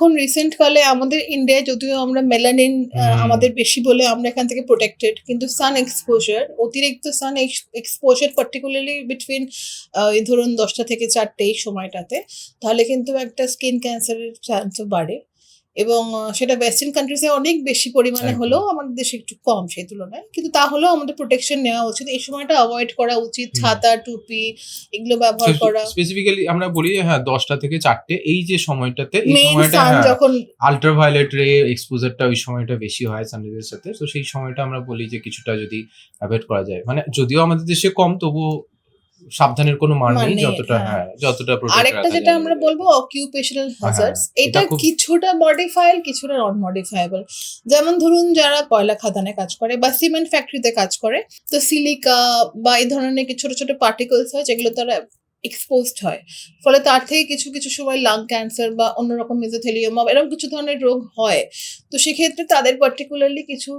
এখন রিসেন্ট কালে আমাদের ইন্ডিয়ায় যদিও আমরা মেলানিন আমাদের বেশি বলে আমরা এখান থেকে প্রোটেক্টেড, কিন্তু সান এক্সপোজার, অতিরিক্ত সান এক্সপোজার পার্টিকুলারলি বিটুইন এই ধরুন 10টা থেকে 4টে এই সময়টাতে, তাহলে কিন্তু একটা স্কিন ক্যান্সারের চান্সও বাড়ে। এবং সেটা ওয়েস্টার্ন কান্ট্রিজে অনেক বেশি পরিমাণে হলেও আমাদের দেশে একটু কম সেই তুলনায়, কিন্তু তাহলেও আমাদের প্রোটেকশন নেওয়া উচিত। এই সময়টা অ্যাভয়েড করা উচিত, ছাতা, টুপি এগুলো ব্যবহার করা। স্পেসিফিক্যালি আমরা বলি হ্যাঁ 10টা থেকে 4টে এই যে সময়টাতে, এই মেইন সময়টা সান যখন আল্ট্রাভায়োলেট রে এক্সপোজারটা ওই সময়টা বেশি হয় সানরাইজের সাথে, তো সেই সময়টা আমরা বলি যে কিছুটা যদি অ্যাভয়েড করা যায়, মানে যদিও আমাদের দেশে কম তবুও সাবধানের কোনো মান নেই, যতটা যতটা প্রোটেক্ট রাখা যায়। আরেকটা যেটা আমরা বলবো অকিউপেশনাল হ্যাজার্ডস, এটা কিছুটা মডিফাইল কিছুটা নন মডিফাইবল। যেমন ধরুন যারা কয়লা খাদানে কাজ করে বা সিমেন্ট ফ্যাক্টরিতে কাজ করে, তো সিলিকা বা এই ধরনের কিছু ছোট ছোট পার্টিকলস হয় যেগুলো তারা এক্সপোজড হয়, ফলে তার থেকে কিছু কিছু সময় লাং ক্যান্সার বা অন্যরকম মেজোথেলিওমা এরকম কিছু ধরনের রোগ হয়। তো সেক্ষেত্রে তাদের পার্টিকুলারলি কিছু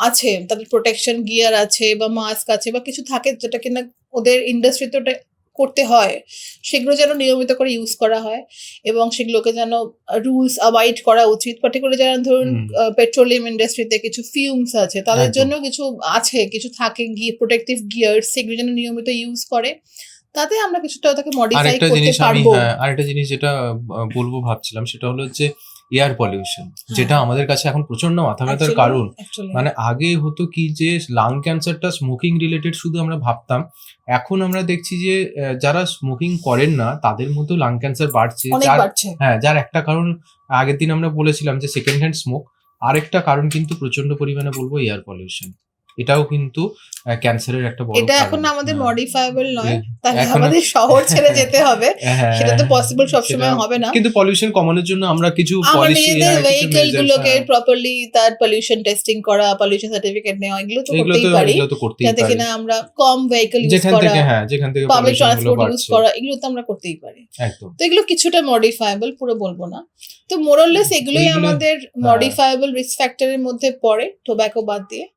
আছে, তাদের প্রোটেকশন গিয়ার আছে বা মাস্ক আছে বা কিছু থাকে যেটা কিনা ওদের ইন্ডাস্ট্রিতে ওটা করতে হয়, সেগুলো যেন নিয়মিত করে ইউজ করা হয় এবং সেগুলোকে যেন রুলস অ্যাভয়েড করা উচিত। পার্টিকুলারলি যারা ধরুন পেট্রোলিয়াম ইন্ডাস্ট্রিতে কিছু ফিউমস আছে, তাদের জন্য কিছু আছে, কিছু থাকে প্রোটেক্টিভ গিয়ার, সেগুলো যেন নিয়মিত ইউজ করে, তাতে আমরা কিছুটা ওটাকে মডিফাই করতে পারবো। আরেকটা জিনিস যেটা বলবো ভাবছিলাম সেটা হলো যে এয়ার পলিউশন, যেটা আমাদের কাছে এখন প্রচন্ড মাথা ব্যথার কারণ। মানে আগে হতো কি যে লাং ক্যান্সারটা স্মোকিং রিলেটেড শুধু আমরা ভাবতাম, এখন আমরা দেখছি যে যারা স্মোকিং করেন না তাদের মধ্যে লাং ক্যান্সার বাড়ছে। যার একটা কারণ আগের দিন আমরা বলেছিলাম যে সেকেন্ড হ্যান্ড স্মোক, আরেকটা কারণ কিন্তু প্রচন্ড পরিমাণে বলবো এয়ার পলিউশন। এটাও কিন্তু ক্যান্সারের একটা বড় কারণ। এটা এখন আমাদের মডিফাইবল নয়, তাহলে আমাদের শহর ছেড়ে যেতে হবে, সেটা তো পসিবল সবসময় হবে না। কিন্তু পলিউশন কমানোর জন্য আমরা কিছু পলিসি, ভেহিকল গুলোকে প্রপারলি তার পলিউশন টেস্টিং করা, পলিউশন সার্টিফিকেট নেওয়া, এগুলো তো করতেই পারি, যাতে কিনা আমরা কম ভেহিকল ইউজ করা, যেখান থেকে পাবলিক ট্রান্সপোর্ট ইউজ করা, এগুলো তো আমরা করতেই পারি। তো এগুলো কিছুটা মডিফাইবল, পুরো বলবো না। তো মোরলেস এগুলোই আমাদের মডিফাইবল রিস্ক ফ্যাক্টরের মধ্যে পড়ে, টোব্যাকো বাদ দিয়ে।